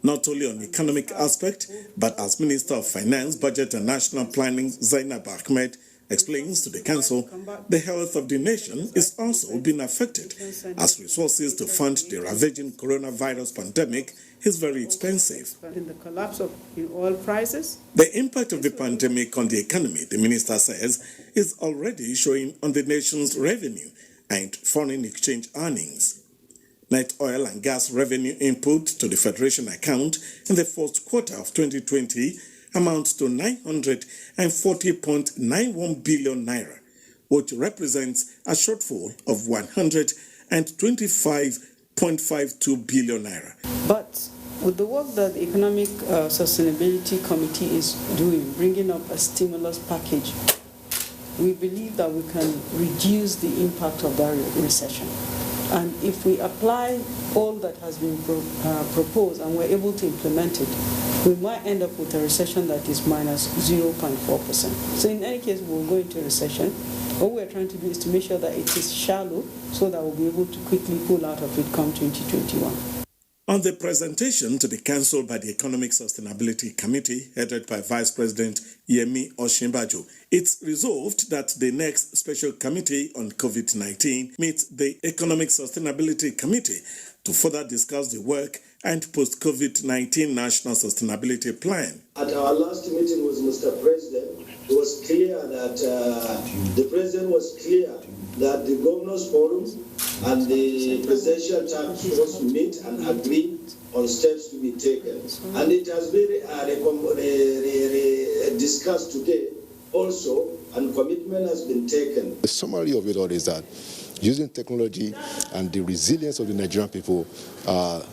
not only on the economic aspect, but as Minister of Finance, Budget and National Planning, Zainab Ahmed, explains to the Council, the health of the nation is also being affected as resources to fund the ravaging coronavirus pandemic is very expensive. In the collapse of oil prices, the impact of the pandemic on the economy, the minister says, is already showing on the nation's revenue and foreign exchange earnings. Net oil and gas revenue input to the Federation account in the first quarter of 2020 amounts to 940.91 billion naira, which represents a shortfall of 125.52 billion naira. But with the work that the Economic Sustainability Committee is doing, bringing up a stimulus package, we believe that we can reduce the impact of that recession. And if we apply all that has been proposed and we're able to implement it, we might end up with a recession that is minus 0.4%. So in any case, we'll go into a recession. What we're trying to do is to make sure that it is shallow so that we'll be able to quickly pull out of it come 2021. On the presentation to the Council by the Economic Sustainability Committee, headed by Vice President Yemi Osinbajo, it's resolved that the next Special Committee on COVID-19 meets the Economic Sustainability Committee to further discuss the work and post-COVID-19 National Sustainability Plan. At our last meeting with Mr. President, it was clear that the President was clear that the Governors' Forum and the Presidential Task Force meet and agree on steps to be taken. And it has been discussed today also, and commitment has been taken. The summary of it all is that using technology and the resilience of the Nigerian people,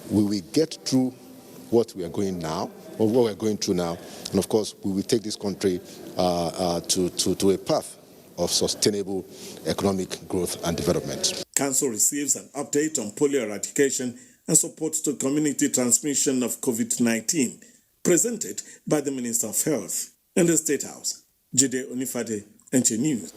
we will get through what we are going now, or what we are going through now, and of course, we will take this country to a path of sustainable economic growth and development. Council receives an update on polio eradication and support to community transmission of COVID-19, presented by the Minister of Health. In the State House, Jide Onifade, NTA News.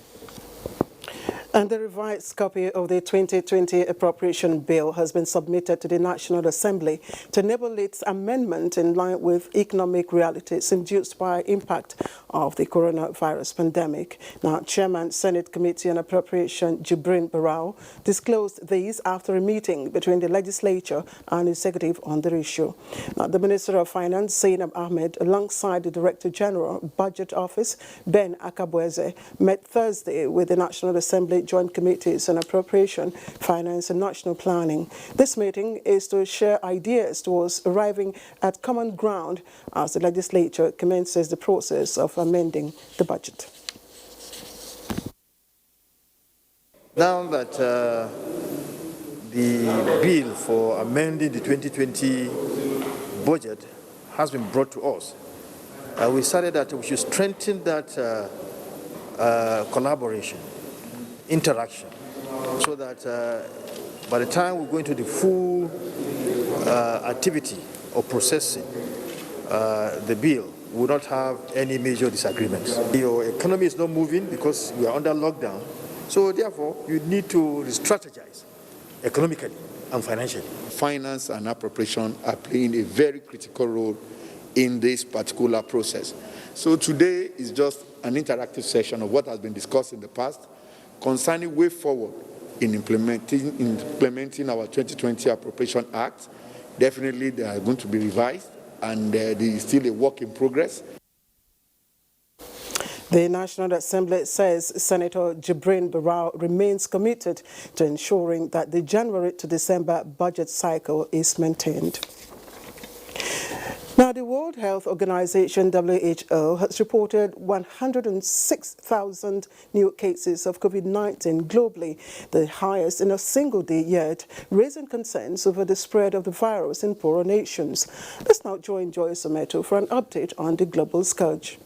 And the revised copy of the 2020 appropriation bill has been submitted to the National Assembly to enable its amendment in line with economic realities induced by impact of the coronavirus pandemic. Now, Chairman Senate Committee on Appropriation Jibrin Barau disclosed these after a meeting between the legislature and executive on the issue. Now, the Minister of Finance, Zainab Ahmed, alongside the Director General, Budget Office, Ben Akabweze, met Thursday with the National Assembly Joint Committees on Appropriation, Finance and National Planning. This meeting is to share ideas towards arriving at common ground as the legislature commences the process of amending the budget. Now that the bill for amending the 2020 budget has been brought to us, we decided that we should strengthen that collaboration, interaction, so that by the time we go into the full activity of processing the bill, we will not have any major disagreements. Your economy is not moving because we are under lockdown, so therefore you need to strategize economically and financially. Finance and appropriation are playing a very critical role in this particular process. So today is just an interactive session of what has been discussed in the past concerning way forward in implementing our 2020 Appropriation Act. Definitely they are going to be revised, and there is still a work in progress. The National Assembly says Senator Jibrin Barau remains committed to ensuring that the January to December budget cycle is maintained. Now, the World Health Organization, WHO, has reported 106,000 new cases of COVID-19 globally, the highest in a single day yet, raising concerns over the spread of the virus in poorer nations. Let's now join Joyce Ometo for an update on the global scourge.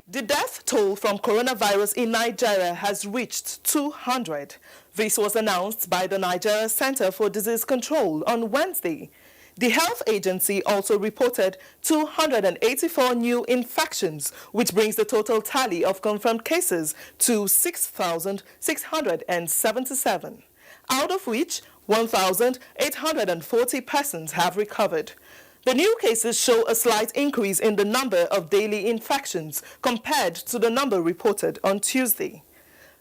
The death toll from coronavirus in Nigeria has reached 200. This was announced by the Nigeria Center for Disease Control on Wednesday. The health agency also reported 284 new infections, which brings the total tally of confirmed cases to 6,677, out of which 1,840 persons have recovered. The new cases show a slight increase in the number of daily infections compared to the number reported on Tuesday.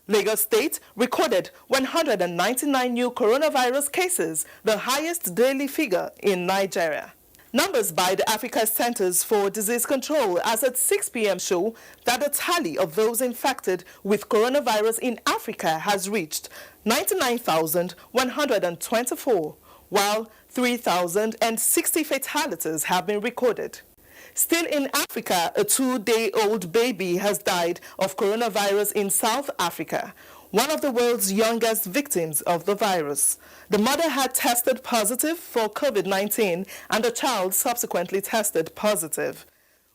Lagos State recorded 199 new coronavirus cases, the highest daily figure in Nigeria. Numbers by the Africa Centers for Disease Control as at 6 p.m. show that the tally of those infected with coronavirus in Africa has reached 99,124, while 3,060 fatalities have been recorded. Still in Africa, a 2-day-old baby has died of coronavirus in South Africa, one of the world's youngest victims of the virus. The mother had tested positive for COVID-19 and the child subsequently tested positive.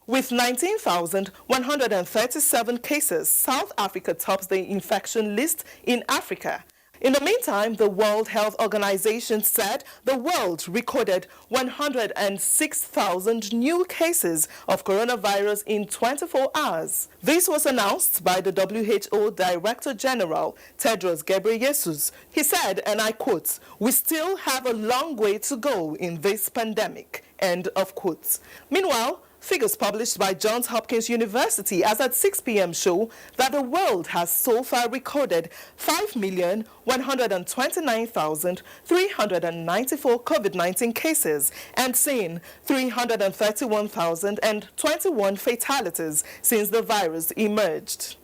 With 19,137 cases, South Africa tops the infection list in Africa. In the meantime, the World Health Organization said the world recorded 106,000 new cases of coronavirus in 24 hours. This was announced by the WHO Director General, Tedros Ghebreyesus. He said, and I quote, "We still have a long way to go in this pandemic," end of quotes. Meanwhile, figures published by Johns Hopkins University as at 6 p.m. show that the world has so far recorded 5,129,394 COVID-19 cases and seen 331,021 fatalities since the virus emerged.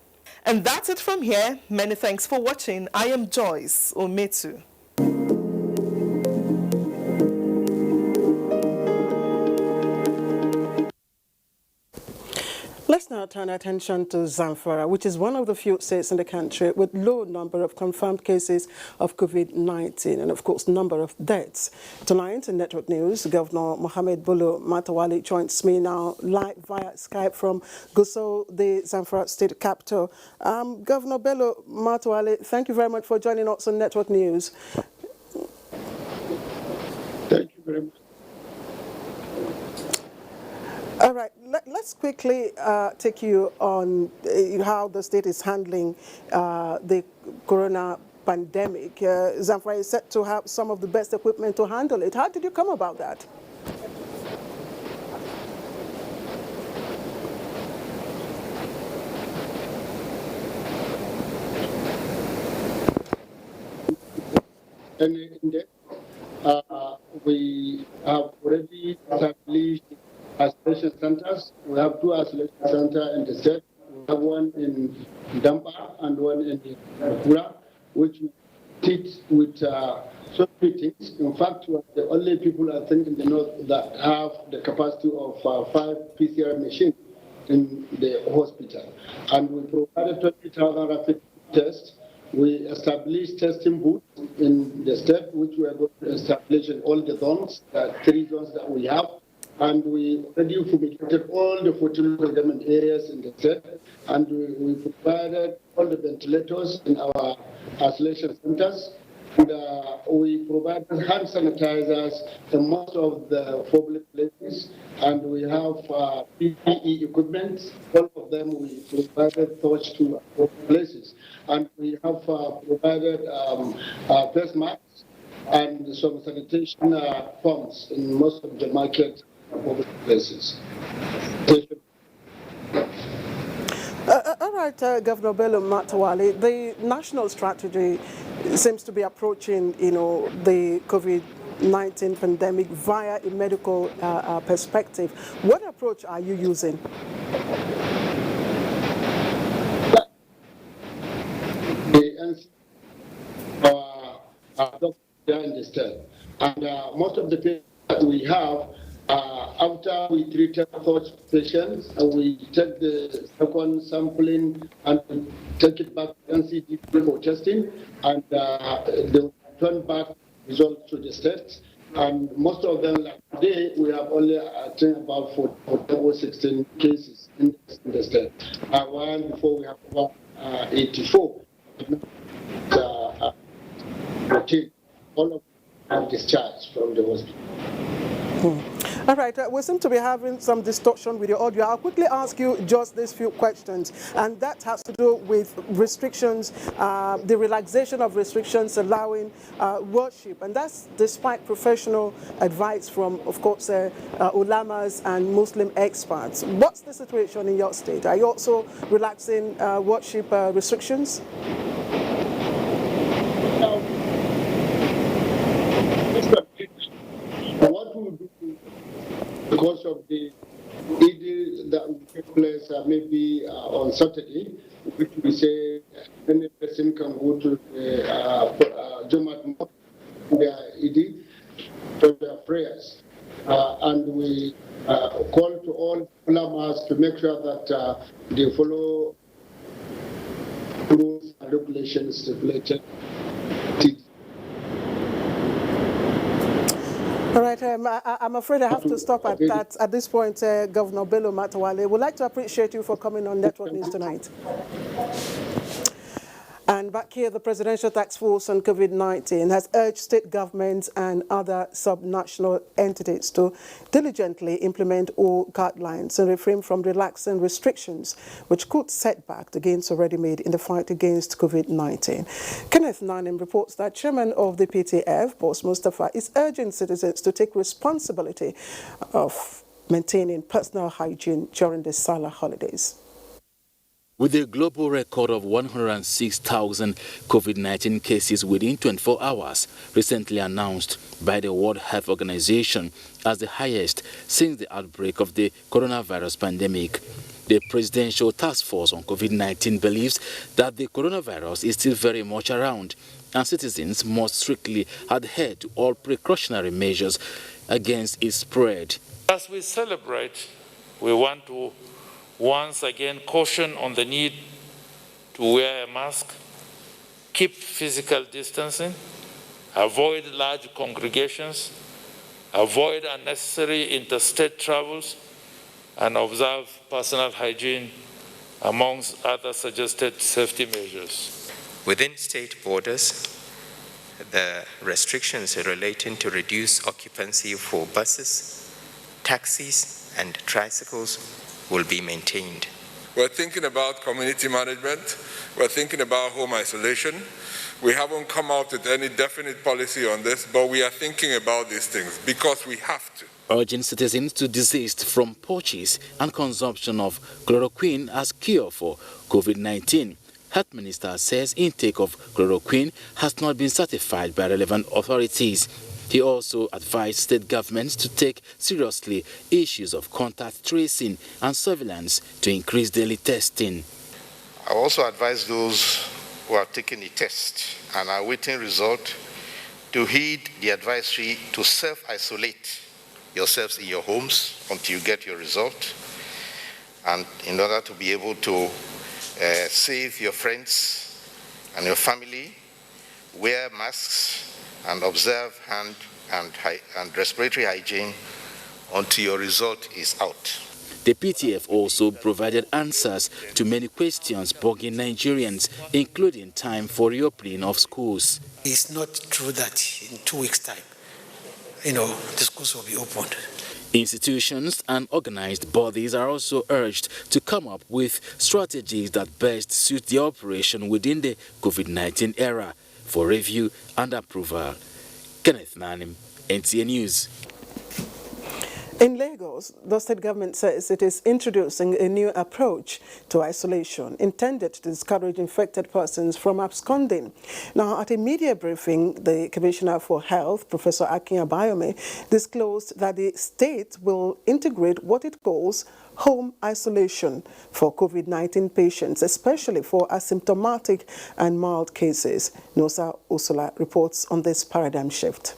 And that's it from here. Many thanks for watching. I am Joyce Ometu. Let's now turn our attention to Zamfara, which is one of the few states in the country with low number of confirmed cases of COVID-19 and, of course, number of deaths. Tonight in Network News, Governor Mohammed Bello Matawalle joins me now live via Skype from Gusau, the Zamfara state capital. Governor Bello Matawalle, thank you very much for joining us on Network News. Thank you very much. All right, let's quickly take you on how the state is handling the corona pandemic. Zamfara is said to have some of the best equipment to handle it. How did you come about that? We have already established isolation centers. We have 2 isolation centers in the state. We have one in Dampa and one in TUKUR, which we treat with so many things. In fact, we are the only people, I think, in the north that have the capacity of 5 PCR machines in the hospital. And we provided 20,000 rapid tests. We established testing booths in the state, which we are going to establish in all the zones, 3 zones that we have. And we already fumigated all the 14 government areas in the state, and we provided all the ventilators in our isolation centers. And we provided hand sanitizers in most of the public places, and we have PPE equipment. All of them we provided those to places, and we have provided face masks and some sanitation forms in most of the market places. All right, Governor Bello Matawalle, the national strategy seems to be approaching, the COVID-19 pandemic via a medical perspective. What approach are you using? Our doctors in the state, and most of the patients that we have. After we treated such patients, we take the second sampling and take it back to NCD for testing, and they return back results to the states. And most of them, like today, we have only about 14 or 16 cases in the state. While before we have about 84. All of them are discharged from the hospital. All right, we seem to be having some distortion with your audio. I'll quickly ask you just these few questions, and that has to do with restrictions, the relaxation of restrictions allowing worship, and that's despite professional advice from, of course, ulamas and Muslim experts. What's the situation in your state? Are you also relaxing worship restrictions? What we do because of the Eid that will take place maybe on Saturday, which we say any person can go to Jumat their Eid for their prayers. And we call to all ulamas to make sure that they follow rules and regulations stipulated. All right, I'm afraid I have to stop at that. At this point, Governor Bello Matawale, would like to appreciate you for coming on Network News tonight. And back here, the Presidential Task Force on COVID-19 has urged state governments and other subnational entities to diligently implement all guidelines and refrain from relaxing restrictions, which could set back the gains already made in the fight against COVID-19. Kenneth Nanim reports that Chairman of the PTF, Boss Mustafa, is urging citizens to take responsibility of maintaining personal hygiene during the Salah holidays. With a global record of 106,000 COVID-19 cases within 24 hours, recently announced by the World Health Organization as the highest since the outbreak of the coronavirus pandemic, the Presidential Task Force on COVID-19 believes that the coronavirus is still very much around, and citizens must strictly adhere to all precautionary measures against its spread. As we celebrate, we want to once again caution on the need to wear a mask, keep physical distancing, avoid large congregations, avoid unnecessary interstate travels, and observe personal hygiene, amongst other suggested safety measures. Within state borders, the restrictions relating to reduced occupancy for buses, taxis, and tricycles will be maintained. We're thinking about community management. We're thinking about home isolation. We haven't come out with any definite policy on this, but we are thinking about these things because we have to. Urging citizens to desist from purchase and consumption of chloroquine as cure for COVID-19. Health Minister says intake of chloroquine has not been certified by relevant authorities. He also advised state governments to take seriously issues of contact tracing and surveillance to increase daily testing. I also advise those who have taken the test and are awaiting result to heed the advisory to self-isolate yourselves in your homes until you get your result, and in order to be able to save your friends and your family, wear masks and observe hand and respiratory hygiene until your result is out. The PTF also provided answers to many questions bugging Nigerians, including time for reopening of schools. It's not true that in 2 weeks' time, the schools will be opened. Institutions and organized bodies are also urged to come up with strategies that best suit the operation within the COVID-19 era for review and approval. Kenneth Nanim, NTA News. In Lagos, the state government says it is introducing a new approach to isolation intended to discourage infected persons from absconding. Now, at a media briefing, the Commissioner for Health, Professor Akin Abayome, disclosed that the state will integrate what it calls home isolation for COVID-19 patients, especially for asymptomatic and mild cases. Nosa Ursula reports on this paradigm shift.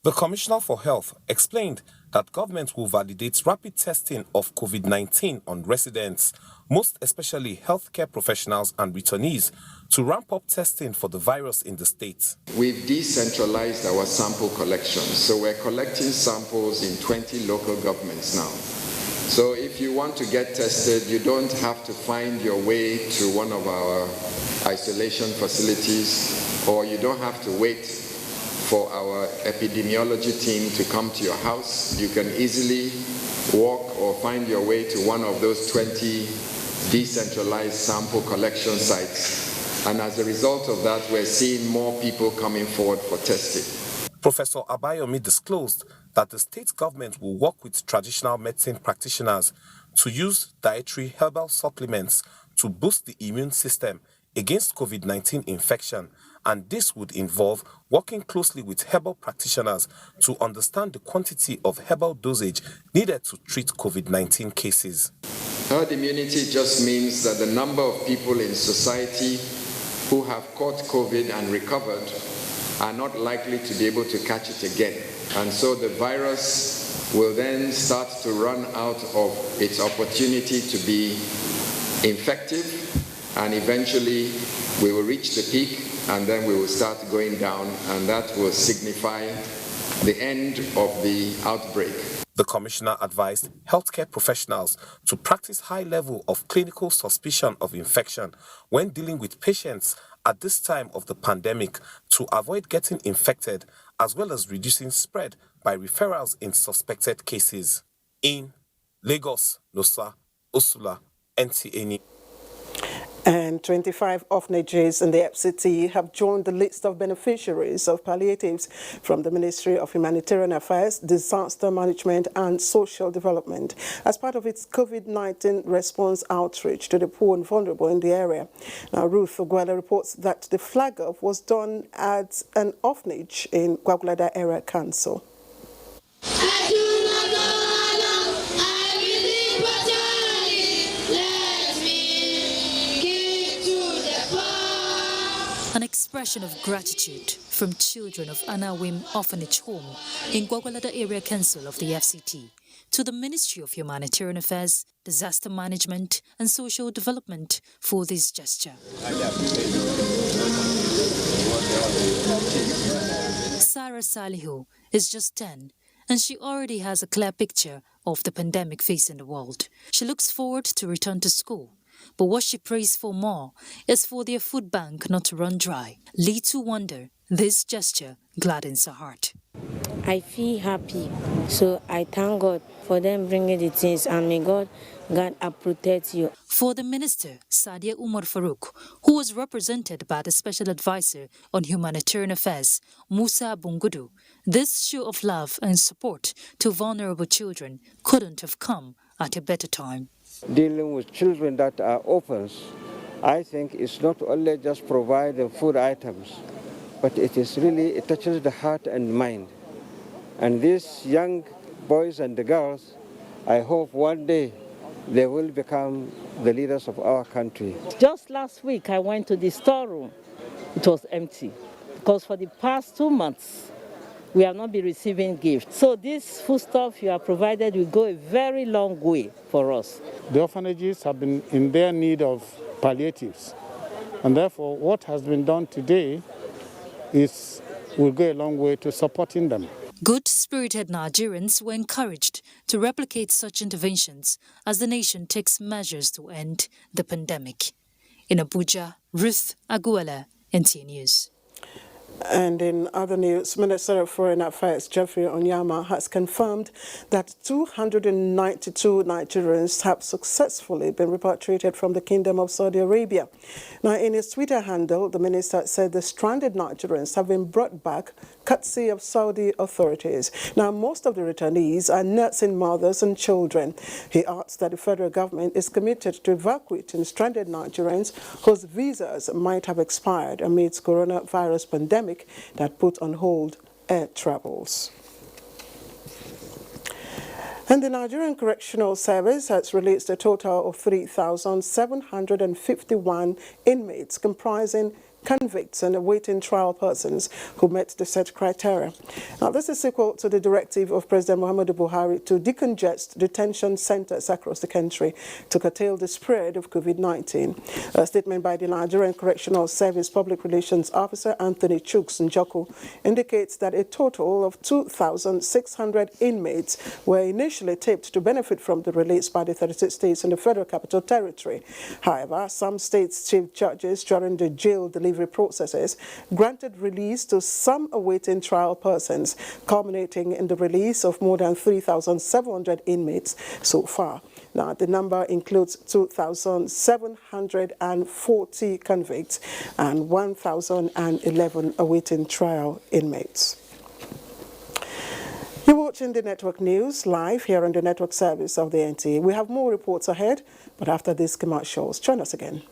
The Commissioner for Health explained that government will validate rapid testing of COVID-19 on residents, most especially healthcare professionals and returnees, to ramp up testing for the virus in the state. We've decentralized our sample collection, so we're collecting samples in 20 local governments now. So if you want to get tested, you don't have to find your way to one of our isolation facilities, or you don't have to wait for our epidemiology team to come to your house. You can easily walk or find your way to one of those 20 decentralized sample collection sites. And as a result of that, we're seeing more people coming forward for testing. Professor Abayomi disclosed that the state government will work with traditional medicine practitioners to use dietary herbal supplements to boost the immune system against COVID-19 infection, and this would involve working closely with herbal practitioners to understand the quantity of herbal dosage needed to treat COVID-19 cases. Herd immunity just means that the number of people in society who have caught COVID and recovered are not likely to be able to catch it again. And so the virus will then start to run out of its opportunity to be infective, and eventually we will reach the peak and then we will start going down, and that will signify the end of the outbreak. The commissioner advised healthcare professionals to practice high level of clinical suspicion of infection when dealing with patients at this time of the pandemic to avoid getting infected, as well as reducing spread by referrals in suspected cases. In Lagos, Nosa, Osula, NTA. And 25 orphanages in the FCT have joined the list of beneficiaries of palliatives from the Ministry of Humanitarian Affairs, Disaster Management and Social Development as part of its COVID-19 response outreach to the poor and vulnerable in the area. Now, Ruth Ogwele reports that the flag-off was done at an orphanage in Gwagwalada Area Council. An expression of gratitude from children of Anawim Orphanage Home in Gwagwalada Area Council of the FCT to the Ministry of Humanitarian Affairs, Disaster Management and Social Development for this gesture. Sarah Salihu is just 10 and she already has a clear picture of the pandemic facing the world. She looks forward to return to school. But what she prays for more is for their food bank not to run dry. Little wonder, this gesture gladdens her heart. I feel happy, so I thank God for them bringing the things, and may God protect you. For the minister, Sadia Umar Farouk, who was represented by the Special Advisor on Humanitarian Affairs, Musa Bungudu, this show of love and support to vulnerable children couldn't have come at a better time. Dealing with children that are orphans, I think it's not only just providing food items, but it touches the heart and mind. And these young boys and the girls, I hope one day they will become the leaders of our country. Just last week, I went to the storeroom. It was empty because for the past 2 months, we have not been receiving gifts. So this foodstuff you have provided will go a very long way for us. The orphanages have been in their need of palliatives. And therefore, what has been done today will go a long way to supporting them. Good-spirited Nigerians were encouraged to replicate such interventions as the nation takes measures to end the pandemic. In Abuja, Ruth Aguela, NTA News. And in other news, Minister of Foreign Affairs Jeffrey Onyama has confirmed that 292 Nigerians have successfully been repatriated from the Kingdom of Saudi Arabia. Now, in his Twitter handle, the minister said the stranded Nigerians have been brought back courtesy of Saudi authorities. Now, most of the returnees are nursing mothers and children. He adds that the federal government is committed to evacuating stranded Nigerians whose visas might have expired amidst coronavirus pandemic that put on hold air travels. And the Nigerian Correctional Service has released a total of 3,751 inmates comprising convicts and awaiting trial persons who met the set criteria. Now, this is equal to the directive of President Muhammad Buhari to decongest detention centers across the country to curtail the spread of COVID-19. A statement by the Nigerian Correctional Service Public Relations Officer Anthony Chuks Njoku indicates that a total of 2,600 inmates were initially taped to benefit from the release by the 36 states in the Federal Capital Territory. However, some states' chief judges during the jail delivery delivery processes granted release to some awaiting trial persons, culminating in the release of more than 3,700 inmates so far. Now, the number includes 2,740 convicts and 1,011 awaiting trial inmates. You're watching the Network News live here on the network service of the NTA. We have more reports ahead, but after these commercials, join us again.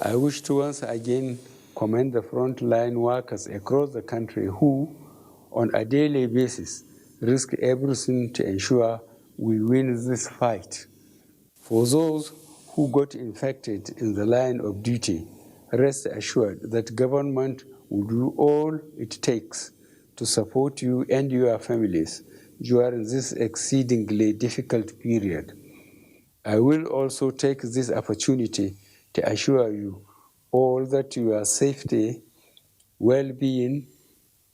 I wish to once again commend the frontline workers across the country who, on a daily basis, risk everything to ensure we win this fight. For those who got infected in the line of duty, rest assured that government will do all it takes to support you and your families during this exceedingly difficult period. I will also take this opportunity to assure you all that your safety, well-being,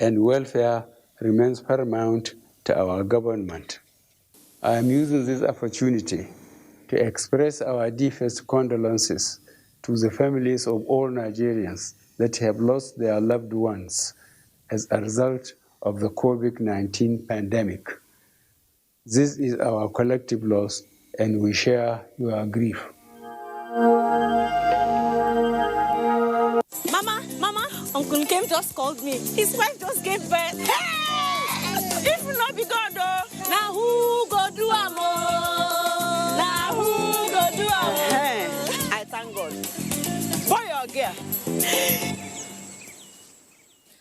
and welfare remains paramount to our government. I am using this opportunity to express our deepest condolences to the families of all Nigerians that have lost their loved ones as a result of the COVID-19 pandemic. This is our collective loss, and we share your grief. Mama, Uncle Kim just called me. His wife just gave birth. Hey! If not be God, though, now who go do amo? Now who go do amo? Hey, I thank God. Boy or girl?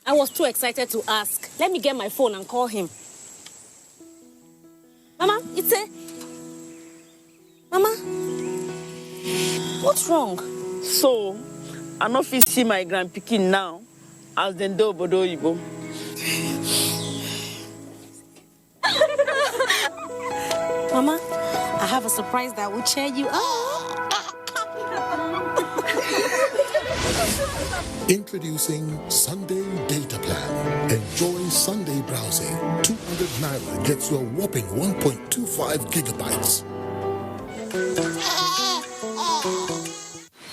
I was too excited to ask. Let me get my phone and call him. Mama, it's a... Mama, what's wrong? So, I no fit see my grandpikin now as dem do obodo oyibo. Mama, I have a surprise that will cheer you up. Introducing Sunday Data Plan. Enjoy Sunday browsing. 200 Naira gets you a whopping 1.25 gigabytes.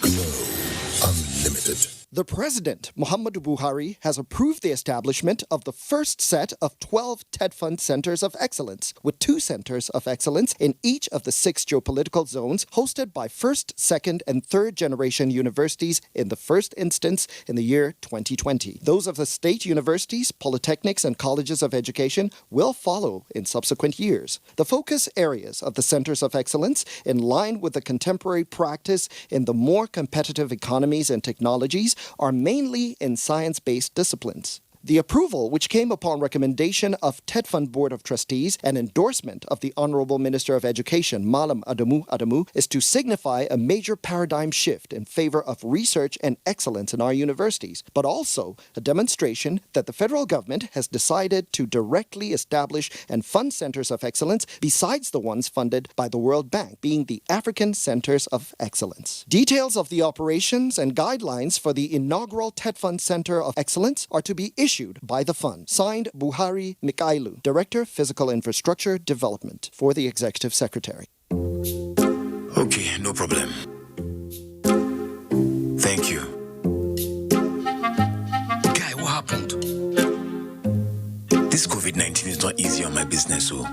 Glow Unlimited. The President, Muhammad Buhari, has approved the establishment of the first set of 12 TED Fund Centers of Excellence, with 2 Centers of Excellence in each of the 6 geopolitical zones, hosted by first, second, and third generation universities in the first instance in the year 2020. Those of the state universities, polytechnics, and colleges of education will follow in subsequent years. The focus areas of the Centers of Excellence, in line with the contemporary practice in the more competitive economies and technologies, are mainly in science-based disciplines. The approval, which came upon recommendation of TED Fund Board of Trustees and endorsement of the Honorable Minister of Education, Malam ADAMU, is to signify a major paradigm shift in favor of research and excellence in our universities, but also a demonstration that the federal government has decided to directly establish and fund centers of excellence besides the ones funded by the World Bank, being the African Centers of Excellence. Details of the operations and guidelines for the inaugural TED Fund Center of Excellence are to be issued by the fund. Signed, BUHARI Mikailu, Director, Physical Infrastructure Development, for the Executive Secretary. Okay, no problem. Thank you. Guy, what happened? This COVID-19 is not easy on my business, so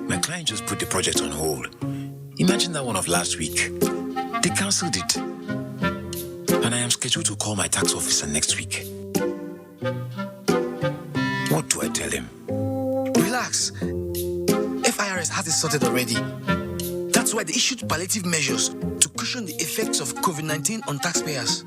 my client just put the project on hold. Imagine that one of last week. They cancelled it. And I am scheduled to call my tax officer next week. What do I tell him? Relax. FIRS has it sorted already. That's why they issued palliative measures to cushion the effects of COVID-19 on taxpayers.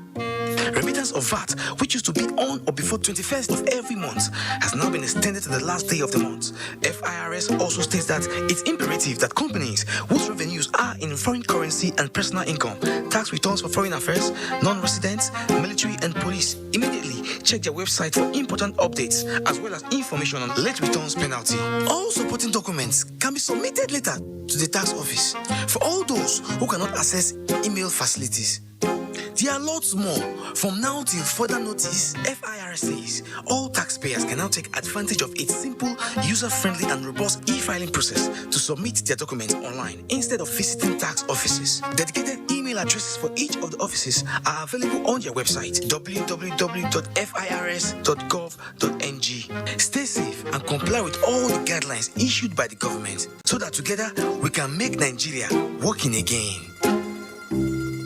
Remittance of VAT, which used to be on or before 21st of every month, has now been extended to the last day of the month. FIRS also states that it's imperative that companies whose revenues are in foreign currency and personal income, tax returns for foreign affairs, non-residents, military and police, immediately check their website for important updates as well as information on late returns penalty. All supporting documents can be submitted later to the tax office for all those who cannot access email facilities. There are lots more. From now till further notice, FIRS FIRS says all taxpayers can now take advantage of its simple, user-friendly and robust e-filing process to submit their documents online instead of visiting tax offices. Dedicated email addresses for each of the offices are available on their website, www.firs.gov.ng. Stay safe and comply with all the guidelines issued by the government so that together we can make Nigeria working again.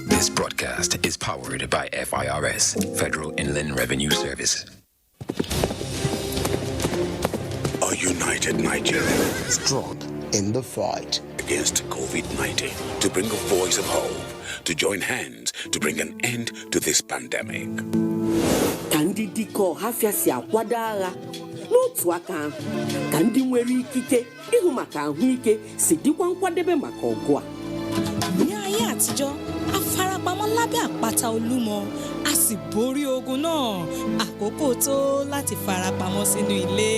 This broadcast is powered by FIRS, Federal Inland Revenue Service. A united Nigeria, Strong in the fight against COVID-19, to bring a voice of hope, to join hands to bring an end to this pandemic. Kandi diko hafia si akwada agha n'otu aka ahụ ka ndị nwere ikike ịhụ maka ahụike si dịkwa nkwadebe maka ọgụ a. Ní ayé àtijọ́, a farapamọ́ lábẹ́ àpáta Olúmọ, a sì borí ogun náà. Àkókò tó láti farapamọ́ sínú ilé.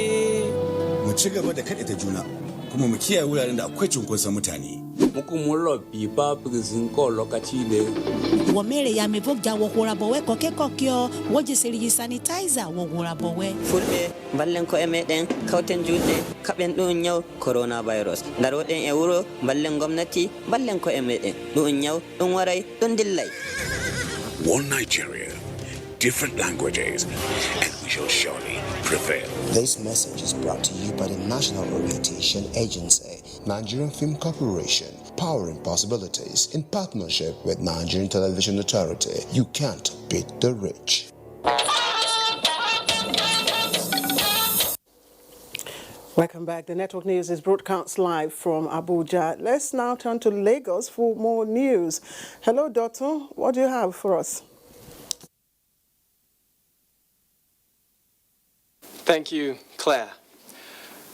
Mu ci gaba da kaɗaita juna, kuma mu kiyaye wuraren da akwai cunkoson mutane. Mukumulo pipa pigzinko lokaci de. Womere ya mevok ja wokora bowe koke kokyo wojeseri sanitizer wogora bowe. Fulbe ballen ko emeden kauten jude kaben dun nyaw coronavirus. Daroden e wuro ballen gomnati ballen ko emeden dun nyaw dun waray dun dillay. One Nigeria, different languages, and we shall surely prevail. This message is brought to you by the National Orientation Agency, Nigerian Film Corporation, powering possibilities in partnership with Nigerian Television Authority. You can't beat the rich. Welcome back. The network news is broadcast live from Abuja. Let's now turn to Lagos for more news. Hello, Doctor. What do you have for us? Thank you, Claire.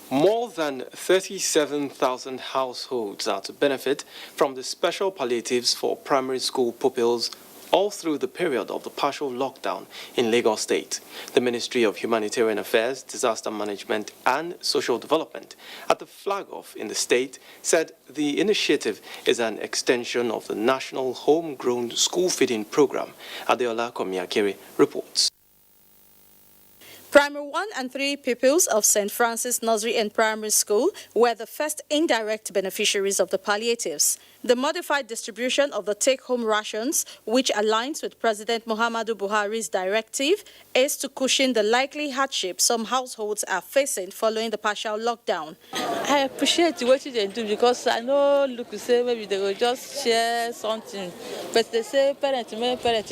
More than 37,000 households are to benefit from the special palliatives for primary school pupils all through the period of the partial lockdown in Lagos State. The Ministry of Humanitarian Affairs, Disaster Management and Social Development at the flag-off in the state said the initiative is an extension of the National Homegrown School Feeding Program. Adeola Komiakere reports. Primary 1 and 3 pupils of St. Francis Nursery and Primary School were the first indirect beneficiaries of the palliatives. The modified distribution of the take-home rations, which aligns with President Muhammadu Buhari's directive, is to cushion the likely hardship some households are facing following the partial lockdown. I appreciate what they do because I know, look, say maybe they will just share something. But they say parents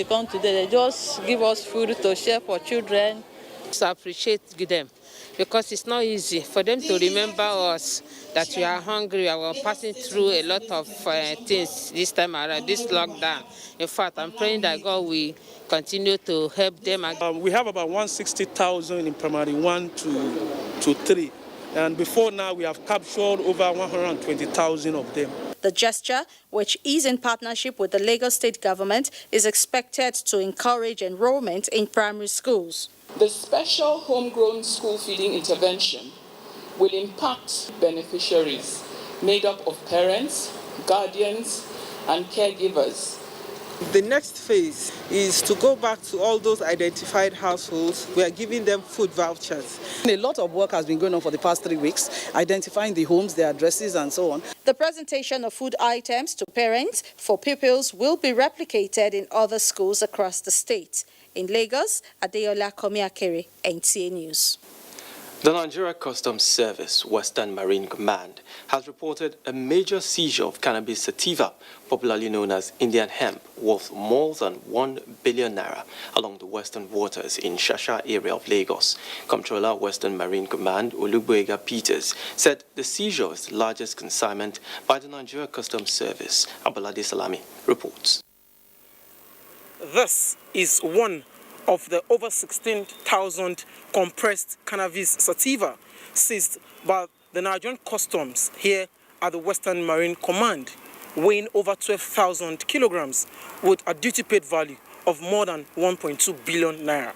come today, they just give us food to share for children. So I appreciate them because it's not easy for them to remember us that we are hungry. We are passing through a lot of things this time around, this lockdown. In fact, I'm praying that God will continue to help them. We have about 160,000 in primary 1 to 3. And before now, we have captured over 120,000 of them. The gesture, which is in partnership with the Lagos State government, is expected to encourage enrollment in primary schools. The special homegrown school feeding intervention will impact beneficiaries made up of parents, guardians, and caregivers. The next phase is to go back to all those identified households. We are giving them food vouchers. A lot of work has been going on for the past 3 weeks, identifying the homes, their addresses, and so on. The presentation of food items to parents for pupils will be replicated in other schools across the state. In Lagos, Adeola Komiakere, NTA News. The Nigeria Customs Service, Western Marine Command, has reported a major seizure of cannabis sativa, popularly known as Indian hemp, worth more than 1 billion naira along the western waters in Shasha area of Lagos. Comptroller, Western Marine Command, Olugbega Peters, said the seizure is the largest consignment by the Nigeria Customs Service. Abalade Salami reports. This is one of the over 16,000 compressed cannabis sativa seized by the Nigerian Customs here at the Western Marine Command, weighing over 12,000 kilograms with a duty-paid value of more than 1.2 billion naira.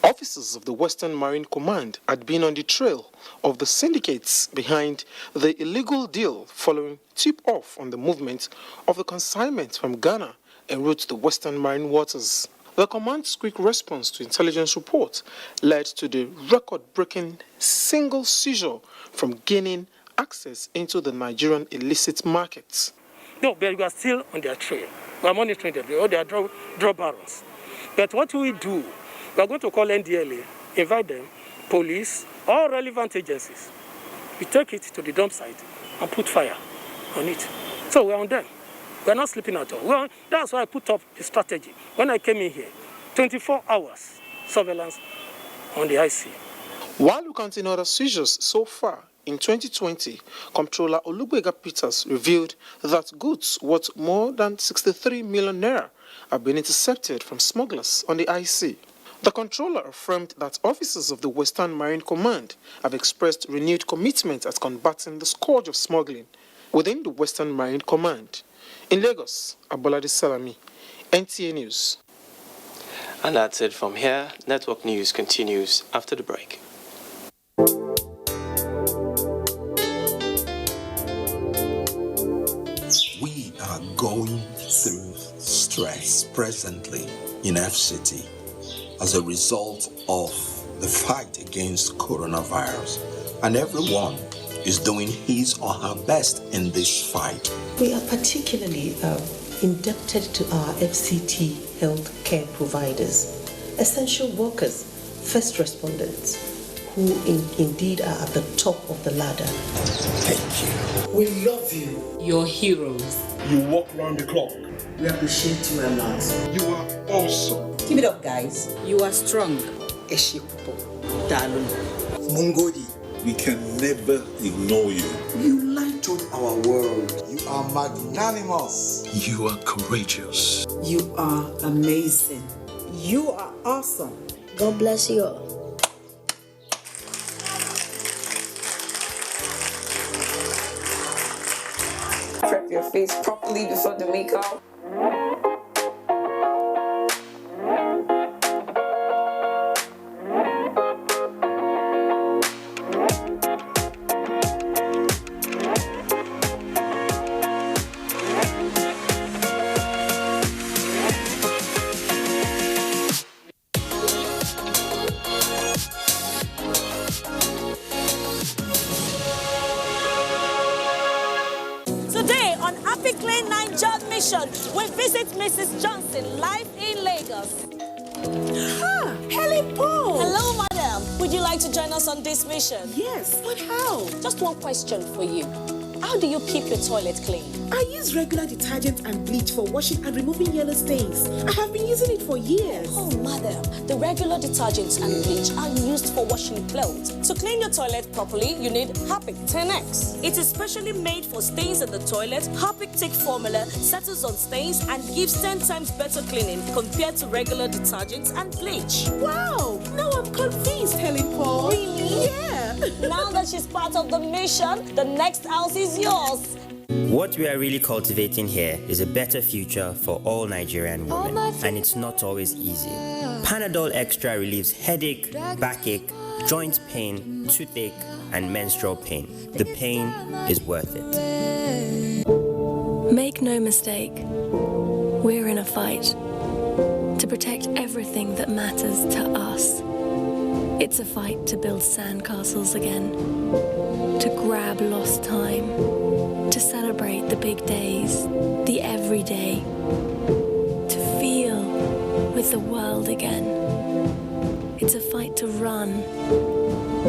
Officers of the Western Marine Command had been on the trail of the syndicates behind the illegal deal following tip-off on the movement of the consignment from Ghana en route to the Western Marine waters. The command's quick response to intelligence reports led to the record-breaking single seizure from gaining access into the Nigerian illicit markets. No, but we are still on their trail. We are monitoring them, all their drug barrels. But what we do, we are going to call NDLA, invite them, police, all relevant agencies. We take it to the dump site and put fire on it. So we are on them. We are not sleeping at all. Well, that's why I put up the strategy. When I came in here, 24 hours surveillance on the IC. While we continue other seizures so far, in 2020, Comptroller Olugbega Peters revealed that goods worth more than 63 million naira have been intercepted from smugglers on the IC. The controller affirmed that officers of the Western Marine Command have expressed renewed commitment at combating the scourge of smuggling within the Western Marine Command. In Lagos, Abolade Salami, NTA News. And that's it from here. Network News continues after the break. We are going through stress presently in FCT as a result of the fight against coronavirus, and everyone is doing his or her best in this fight. We are particularly indebted to our FCT healthcare providers, essential workers, first responders, who indeed are at the top of the ladder. Thank you. We love you. You're heroes. You walk around the clock. We appreciate you a lot. You are awesome. Keep it up, guys. You are strong. Mungodi, we can never ignore you. You light up our world. You are magnanimous. You are courageous. You are amazing. You are awesome. God bless you all. Prep your face properly before the makeup. We visit Mrs. Johnson live in Lagos. Ah, Helen Paul. Hello, madam. Would you like to join us on this mission? Yes, but how? Just one question for you. How do you keep your toilet clean? I use regular detergent and bleach for washing and removing yellow stains. I have been using it for years. Oh, madam, the regular detergents and bleach are used for washing clothes. To clean your toilet properly, you need Harpic 10X. It is specially made for stains in the toilet. Harpic Thick formula settles on stains and gives 10 times better cleaning compared to regular detergents and bleach. Wow, now I'm convinced, Helen Paul. Really? Yeah. Now that she's part of the mission, the next house is yours. What we are really cultivating here is a better future for all Nigerian women, and it's not always easy. Panadol Extra relieves headache, backache, joint pain, toothache, and menstrual pain. The pain is worth it. Make no mistake, we're in a fight to protect everything that matters to us. It's a fight to build sandcastles again, to grab lost time, to celebrate the big days, the everyday, to feel with the world again. It's a fight to run,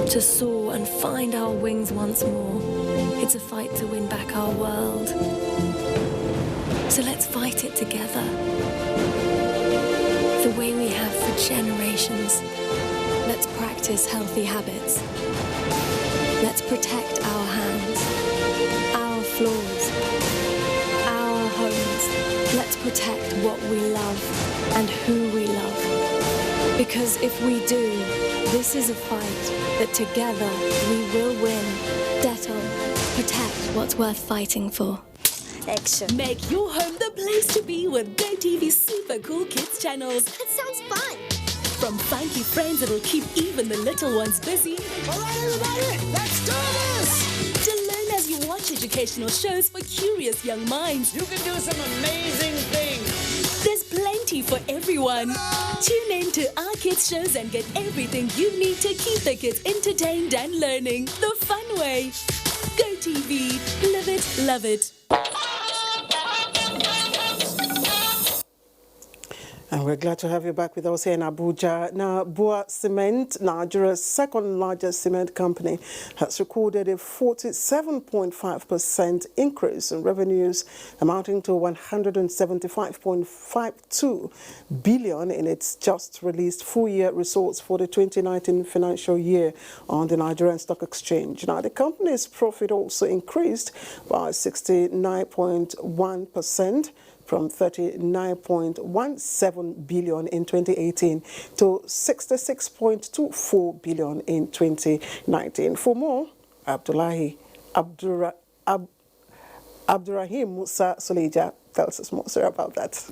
to soar and find our wings once more. It's a fight to win back our world. So let's fight it together, the way we have for generations. Let's practice healthy habits. Let's protect our hands, our floors, our homes. Let's protect what we love and who we love. Because if we do, this is a fight that together we will win. Dettol, protect what's worth fighting for. Action. Make your home the place to be with GoTV's super cool kids channels. That sounds fun. From funky friends that'll keep even the little ones busy. All right, everybody, let's do this! To learn as you watch educational shows for curious young minds. You can do some amazing things. There's plenty for everyone. Tune in to our kids shows and get everything you need to keep the kids entertained and learning the fun way. Go TV, live it, love it. And we're glad to have you back with us here in Abuja. Now, Bua Cement, Nigeria's second largest cement company, has recorded a 47.5% increase in revenues, amounting to 175.52 billion in its just released full-year results for the 2019 financial year on the Nigerian Stock Exchange. Now, the company's profit also increased by 69.1%. From 39.17 billion in 2018 to 66.24 billion in 2019. For more, Abdurrahim Musa Soleja tells us more about that.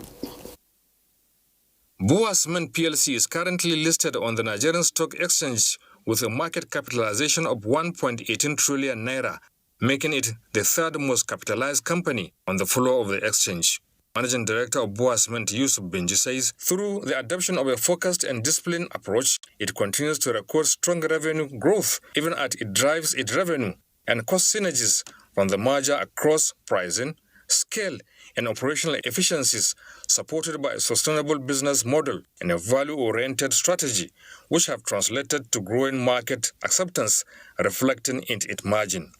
Bua Cement PLC is currently listed on the Nigerian Stock Exchange with a market capitalization of 1.18 trillion naira, making it the third most capitalized company on the floor of the exchange. Managing Director of Bua Cement, Yusuf Benji, says through the adoption of a focused and disciplined approach, it continues to record strong revenue growth even as it drives its revenue and cost synergies from the merger across pricing, scale, and operational efficiencies, supported by a sustainable business model and a value-oriented strategy, which have translated to growing market acceptance, reflecting in its margin.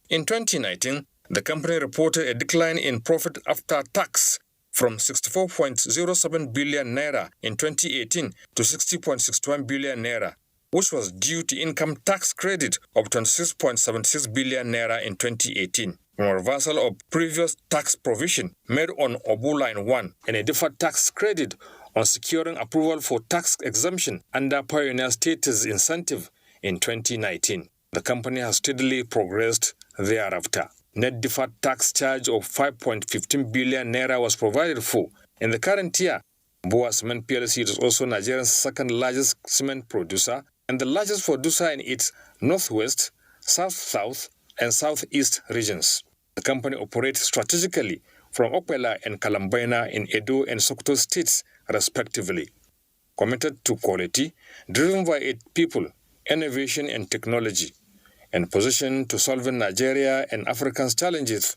In 2019, the company reported a decline in profit after tax from 64.07 billion naira in 2018 to 60.61 billion naira, which was due to income tax credit of 26.76 billion naira in 2018, from a reversal of previous tax provision made on Obu Line 1 and a deferred tax credit on securing approval for tax exemption under Pioneer Status Incentive in 2019. The company has steadily progressed thereafter. Net deferred tax charge of 5.15 billion naira was provided for. In the current year, Bua Cement PLC is also Nigeria's second largest cement producer and the largest producer in its northwest, south-south, and southeast regions. The company operates strategically from Okpela and Kalambaina in Edo and Sokoto states, respectively. Committed to quality, driven by its people, innovation, and technology, and positioned to solving Nigeria and Africa's challenges.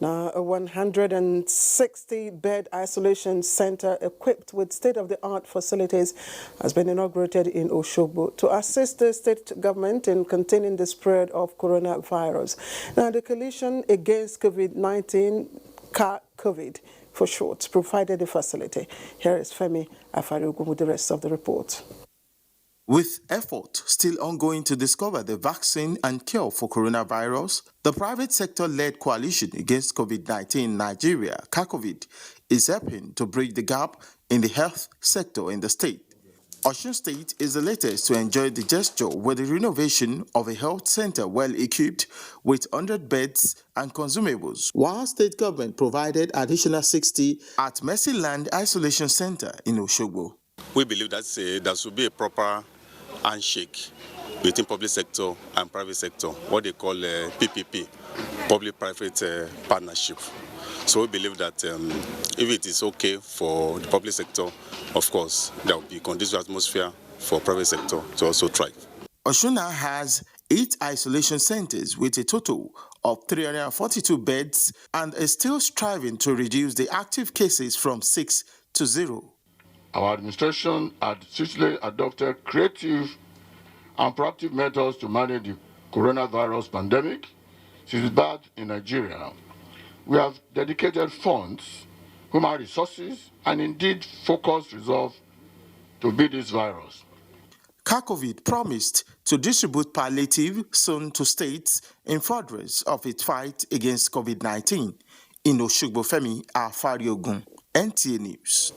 Now, a 160-bed isolation center equipped with state-of-the-art facilities has been inaugurated in Osogbo to assist the state government in containing the spread of coronavirus. Now, the Coalition Against COVID-19, COVID for short, provided the facility. Here is Femi Afariogun with the rest of the report. With effort still ongoing to discover the vaccine and cure for coronavirus, the private sector-led Coalition Against COVID-19 in Nigeria, COVID, is helping to bridge the gap in the health sector in the state. Osun State is the latest to enjoy the gesture with the renovation of a health center well-equipped with 100 beds and consumables, while state government provided additional 60 at Mercyland Isolation Center in Osogbo. We believe that there should be a proper handshake between public sector and private sector, what they call PPP, public-private partnership. So we believe that if it is okay for the public sector, of course, there will be conducive atmosphere for private sector to also thrive. Osun has 8 isolation centers with a total of 342 beds and is still striving to reduce the active cases from 6 to 0. Our administration had seriously adopted creative and proactive methods to manage the coronavirus pandemic since its birth in Nigeria. We have dedicated funds, human resources, and indeed focused resolve to beat this virus. COVID promised to distribute palliative soon to states in furtherance of its fight against COVID-19. In Osogbo, Femi Afariogun, NTA News.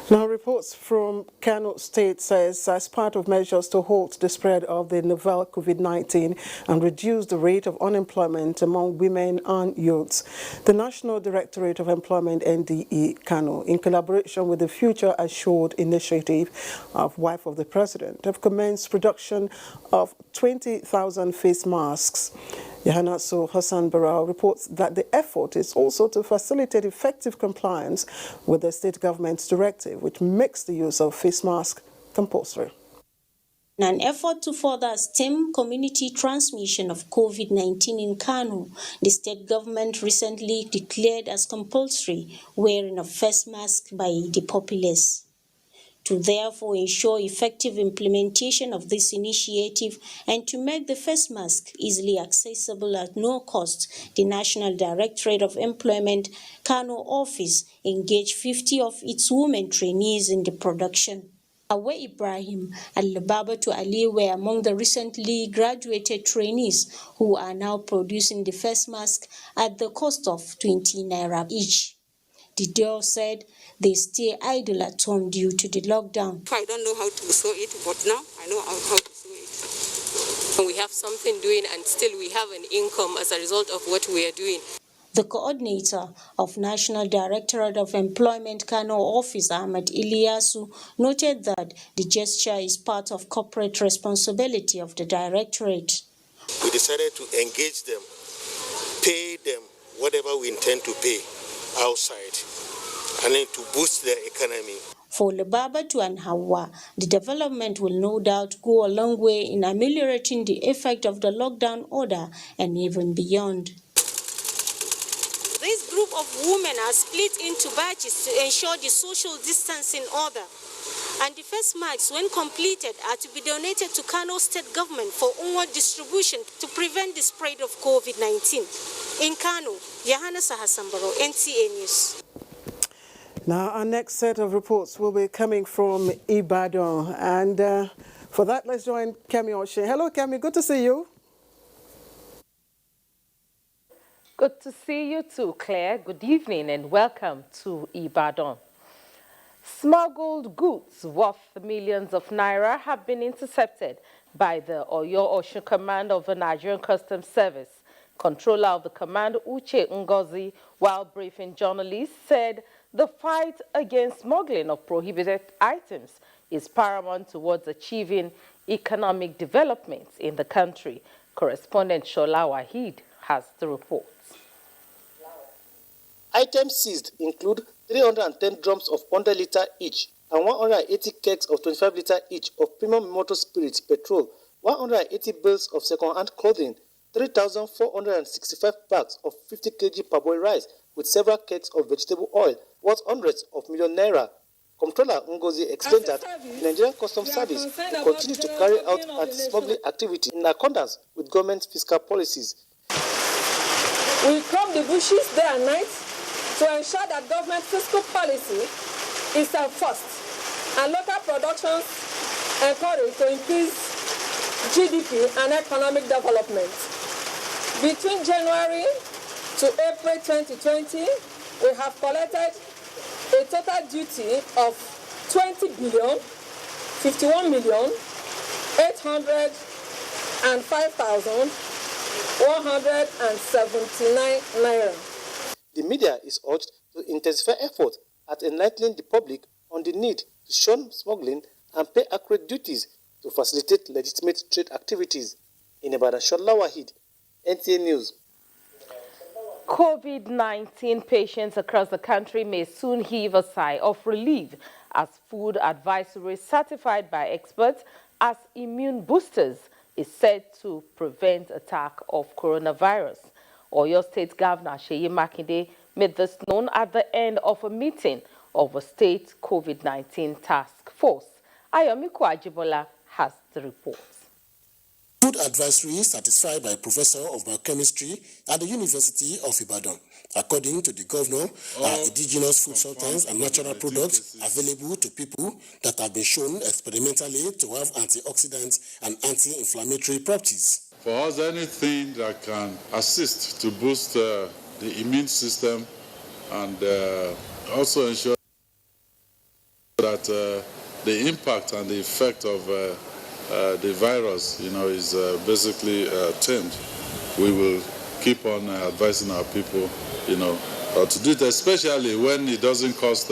Now, reports from Kano State says as part of measures to halt the spread of the novel COVID-19 and reduce the rate of unemployment among women and youths, the National Directorate of Employment, NDE Kano, in collaboration with the Future Assured Initiative of Wife of the President, have commenced production of 20,000 face masks. Yahanasu Hassan Barao reports that the effort is also to facilitate effective compliance with the state government's directive, which makes the use of face masks compulsory. In an effort to further stem community transmission of COVID-19 in Kano, the state government recently declared as compulsory wearing of face mask by the populace. To therefore ensure effective implementation of this initiative and to make the face mask easily accessible at no cost, the National Directorate of Employment Kano office engaged 50 of its women trainees in the production. Awe Ibrahim and Lubabatu Ali were among the recently graduated trainees who are now producing the face mask at the cost of 20 naira each. The duo said they stay idle at home due to the lockdown. I don't know how to sew it, but now I know how to sew it. We have something doing and still we have an income as a result of what we are doing. The coordinator of National Directorate of Employment Kano Office, Ahmed Iliasu, noted that the gesture is part of corporate responsibility of the directorate. We decided to engage them, pay them whatever we intend to pay outside, and then to boost their economy. For Lebabatu and Hawa, the development will no doubt go a long way in ameliorating the effect of the lockdown order and even beyond. This group of women are split into batches to ensure the social distancing order. And the face masks, when completed, are to be donated to Kano State Government for onward distribution to prevent the spread of COVID-19. In Kano, Yahana Sahasambaro, NTA News. Now, our next set of reports will be coming from Ibadan. And for that, let's join Kemi Oshe. Hello, Kemi. Good to see you. Good to see you too, Claire. Good evening and welcome to Ibadan. Smuggled goods worth millions of naira have been intercepted by the Oyo-Osun Command of the Nigerian Customs Service. Controller of the command, Uche Ngozi, while briefing journalists, said the fight against smuggling of prohibited items is paramount towards achieving economic development in the country. Correspondent Shola Wahid has the report. Items seized include 310 drums of 100 litre each and 180 kegs of 25 litre each of premium motor spirits petrol, 180 bales of second-hand clothing, 3,465 bags of 50 kg parboiled rice with several kegs of vegetable oil worth hundreds of million naira. Comptroller Ngozi explained that the Nigerian Customs Service will continue to carry out anti-smuggling activity in accordance with government fiscal policies. We comb the bushes day and night to ensure that government fiscal policy is enforced and local productions encouraged to increase GDP and economic development. Between January to April 2020, we have collected a total duty of 20,51,805,179 naira. The media is urged to intensify efforts at enlightening the public on the need to shun smuggling and pay accurate duties to facilitate legitimate trade activities. In Ibadan, Shola Wahid, NTA News. COVID-19 patients across the country may soon heave a sigh of relief as food advisory certified by experts as immune boosters is said to prevent attack of coronavirus. Oyo State Governor Seyi Makinde made this known at the end of a meeting of a state COVID-19 task force. Ayomiku Ajibola has the report. Food advisory certified by a professor of biochemistry at the University of Ibadan. According to the governor, indigenous food substances and natural products available to people that have been shown experimentally to have antioxidant and anti-inflammatory properties. For us, anything that can assist to boost the immune system and also ensure that the impact and the effect of the virus, is basically tamed. We will keep on advising our people, to do it, especially when it doesn't cost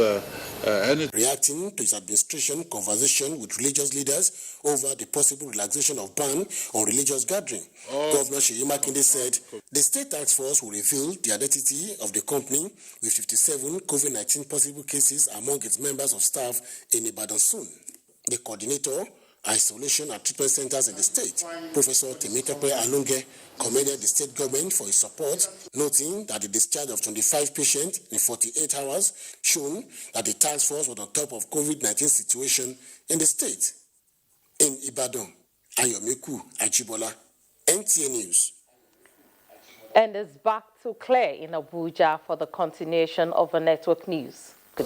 anything. Reacting to his administration conversation with religious leaders over the possible relaxation of ban on religious gathering, Governor Seyi Makinde said the state task force will reveal the identity of the company with 57 COVID-19 possible cases among its members of staff in Ibadan soon. The coordinator, Isolation and Treatment Centers in the state, Professor Temitope Alunge, commended the state government for its support, noting that the discharge of 25 patients in 48 hours shown that the task force was on top of COVID-19 situation in the state. In Ibadan, Ayomiku Ajibola, NTA News. And it's back to Claire in Abuja for the continuation of the network news. Good.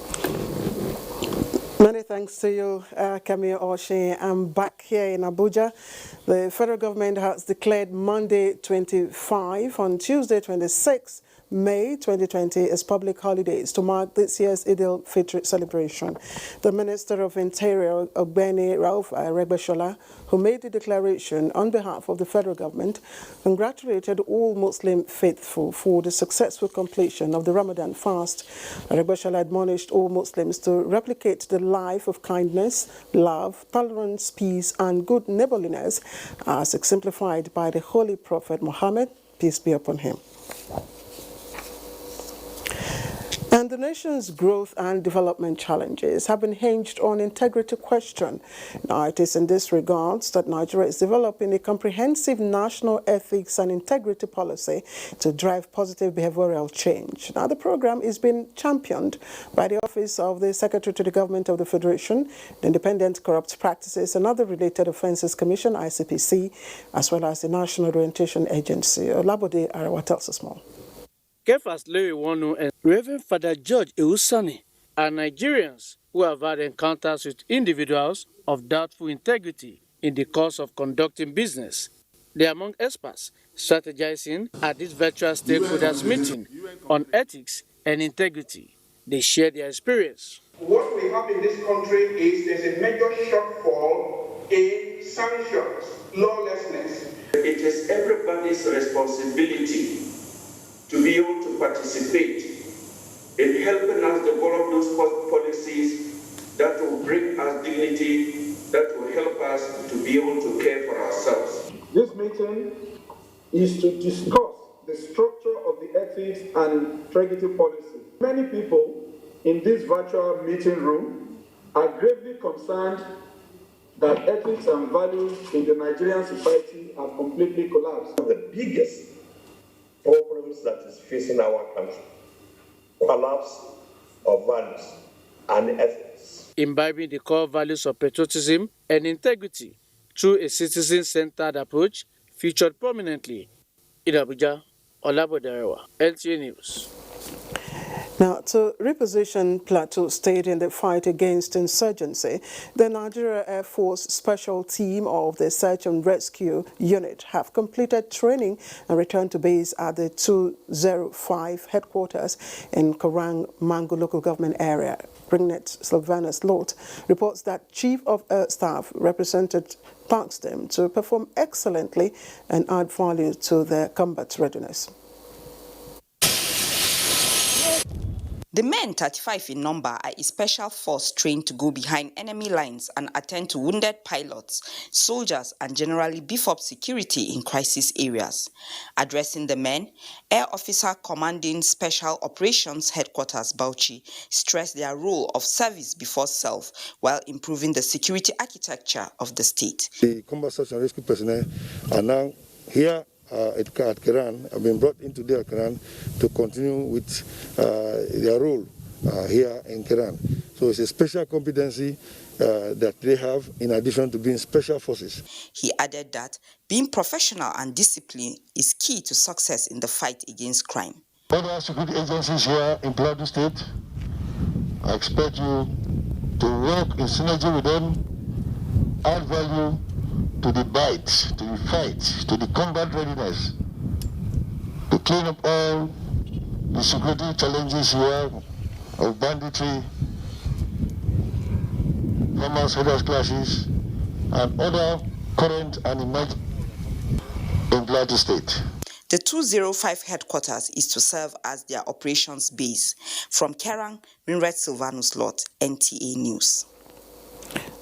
Many thanks to you, Camille Oshin. I'm back here in Abuja. The federal government has declared Monday 25 on Tuesday 26 May 2020 as public holidays to mark this year's Eid al-Fitr celebration. The Minister of Interior, Ogbeni Rauf Aregbesola, who made the declaration on behalf of the federal government, congratulated all Muslim faithful for the successful completion of the Ramadan fast. Aregbesola admonished all Muslims to replicate the life of kindness, love, tolerance, peace, and good neighborliness as exemplified by the Holy Prophet Muhammad, peace be upon him. And the nation's growth and development challenges have been hinged on integrity question. Now, it is in this regards that Nigeria is developing a comprehensive national ethics and integrity policy to drive positive behavioral change. Now, the program is being championed by the Office of the Secretary to the Government of the Federation, the Independent Corrupt Practices and Other Related Offences Commission, ICPC, as well as the National Orientation Agency. Olabode Arawa tells us more. Kefas Larry Wanu and Reverend Father George Eusani are Nigerians who have had encounters with individuals of doubtful integrity in the course of conducting business. They are among experts strategizing at this virtual stakeholders meeting on ethics and integrity. They share their experience. What we have in this country is there's a major shortfall in sanctions, lawlessness. It is everybody's responsibility to be able to participate in helping us develop those policies that will bring us dignity, that will help us to be able to care for ourselves. This meeting is to discuss the structure of the ethics and integrity policy. Many people in this virtual meeting room are gravely concerned that ethics and values in the Nigerian society have completely collapsed. The biggest problems that is facing our country, collapse of values and ethics. Imbibing the core values of patriotism and integrity through a citizen-centered approach featured prominently in Abuja. Olabode Arawa, NTA News. Now, to reposition Plateau State in the fight against insurgency, the Nigeria Air Force Special Team of the Search and Rescue Unit have completed training and returned to base at the 205 headquarters in Korang Mango local government area. Bringnet Sylvanus Lot reports that Chief of Air Staff represented tasked them to perform excellently and add value to their combat readiness. The men, 35 in number, are a special force trained to go behind enemy lines and attend to wounded pilots, soldiers, and generally beef up security in crisis areas. Addressing the men, Air Officer Commanding Special Operations Headquarters Bauchi stressed their role of service before self while improving the security architecture of the state. The combat search and rescue personnel are now here at Keran, have been brought into their Keran to continue with their role here in Keran. So it's a special competency that they have in addition to being special forces. He added that being professional and disciplined is key to success in the fight against crime. Other security agencies here in Plateau State, I expect you to work in synergy with them, add value to the bite, to the fight, to the combat readiness, to clean up all the security challenges here of banditry, farmers, herders clashes, and other current and emerging in Plateau State. The 205 headquarters is to serve as their operations base. From Kerang, Minret Silvanus Lot, NTA News.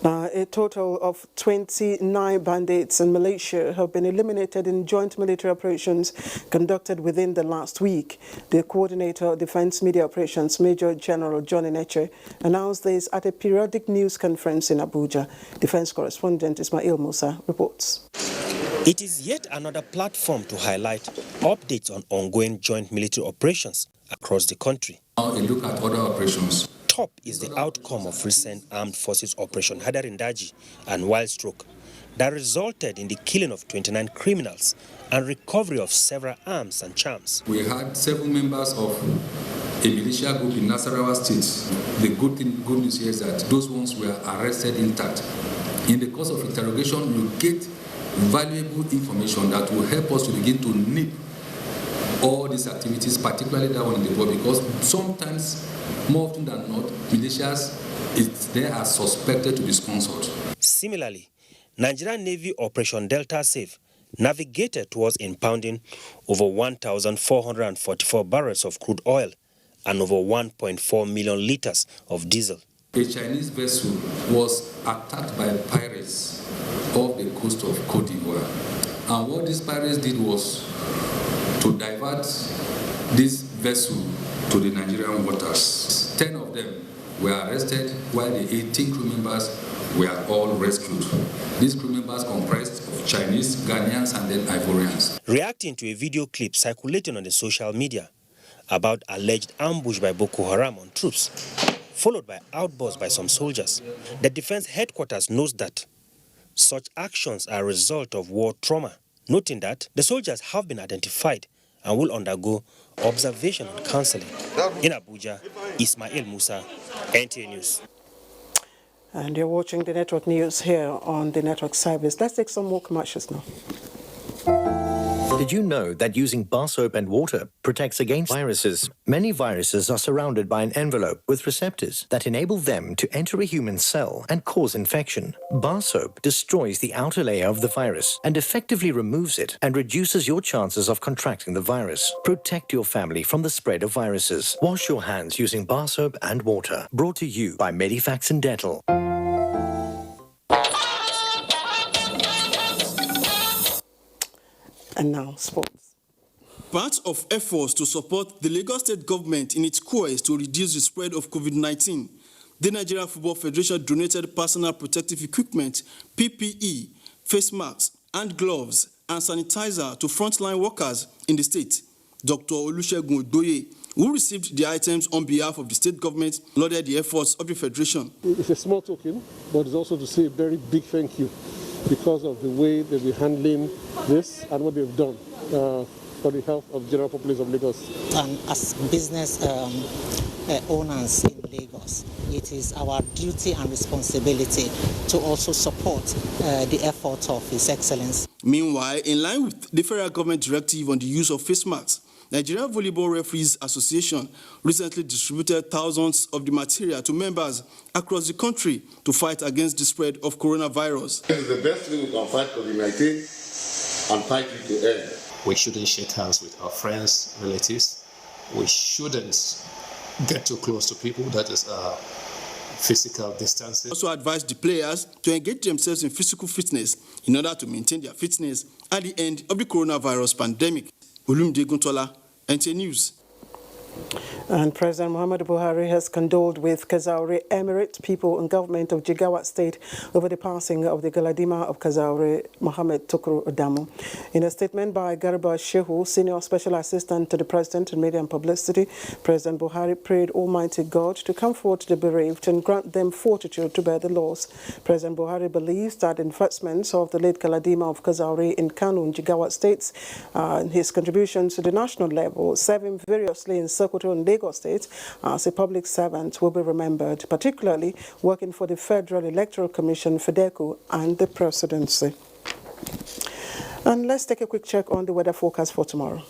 A total of 29 bandits in Malaysia have been eliminated in joint military operations conducted within the last week. The coordinator of Defense Media Operations, Major General Johnny Neche, announced this at a periodic news conference in Abuja. Defense correspondent Ismail Musa reports. It is yet another platform to highlight updates on ongoing joint military operations across the country. Now a look at other operations. Top is the outcome of recent Armed Forces Operation Hadarindaji and Wild Stroke that resulted in the killing of 29 criminals and recovery of several arms and charms. We had 7 members of a militia group in Nasarawa State. The good news here is that those ones were arrested intact. In the course of interrogation, you get valuable information that will help us to begin to nip all these activities, particularly that one in the board, because sometimes, more often than not, militias, they are suspected to be sponsored. Similarly, Nigerian Navy Operation Delta Safe navigated towards impounding over 1,444 barrels of crude oil and over 1.4 million liters of diesel. A Chinese vessel was attacked by pirates off the coast of Cote d'Ivoire. And what these pirates did was to divert this vessel to the Nigerian waters. 10 of them were arrested, while the 18 crew members were all rescued. These crew members comprised of Chinese, Ghanaians, and then Ivorians. Reacting to a video clip circulating on the social media about alleged ambush by Boko Haram on troops, followed by outbursts by some soldiers, the defense headquarters knows that such actions are a result of war trauma, noting that the soldiers have been identified and will undergo observation and counseling. In Abuja, Ismail Musa, NTA News. And you're watching the network news here on the network service. Let's take some more commercials now. Did you know that using bar soap and water protects against viruses? Many viruses are surrounded by an envelope with receptors that enable them to enter a human cell and cause infection. Bar soap destroys the outer layer of the virus and effectively removes it and reduces your chances of contracting the virus. Protect your family from the spread of viruses. Wash your hands using bar soap and water. Brought to you by Medifax and Dental. And now, sports. Part of efforts to support the Lagos State government in its quest to reduce the spread of COVID-19, the Nigeria Football Federation donated personal protective equipment, PPE, face masks, hand gloves, and sanitizer to frontline workers in the state. Dr. Olusegun Odoye, who received the items on behalf of the state government, lauded the efforts of the Federation. It's a small token, but it's also to say a very big thank you because of the way that we're handling this and what they've done for the health of the general populace of Lagos. And as business owners in Lagos, it is our duty and responsibility to also support the efforts of His Excellency. Meanwhile, in line with the federal government directive on the use of face masks, Nigeria Volleyball Referees Association recently distributed thousands of the material to members across the country to fight against the spread of coronavirus. This is the best way we can fight COVID-19 and fight it to end. We shouldn't shake hands with our friends, relatives. We shouldn't get too close to people. That is physical distancing. Also advised the players to engage themselves in physical fitness in order to maintain their fitness at the end of the coronavirus pandemic. Olumide Guntola, NTA News. And President Muhammad Buhari has condoled with KAZAURE Emirate people and government of Jigawa State over the passing of the GALADIMA of KAZAURE, MOHAMMED TUKUR ADAMU. In a statement by Garba Shehu, Senior Special Assistant to the President in Media and Publicity, President Buhari prayed Almighty God to comfort the bereaved and grant them fortitude to bear the loss. President Buhari believes that investments of the late GALADIMA of KAZAURE in Kano and Jigawa States and his contributions to the national level, serving variously in Sokoto and Lagos State as a public servant, will be remembered, particularly working for the Federal Electoral Commission, FEDECO, and the presidency. And let's take a quick check on the weather forecast for tomorrow.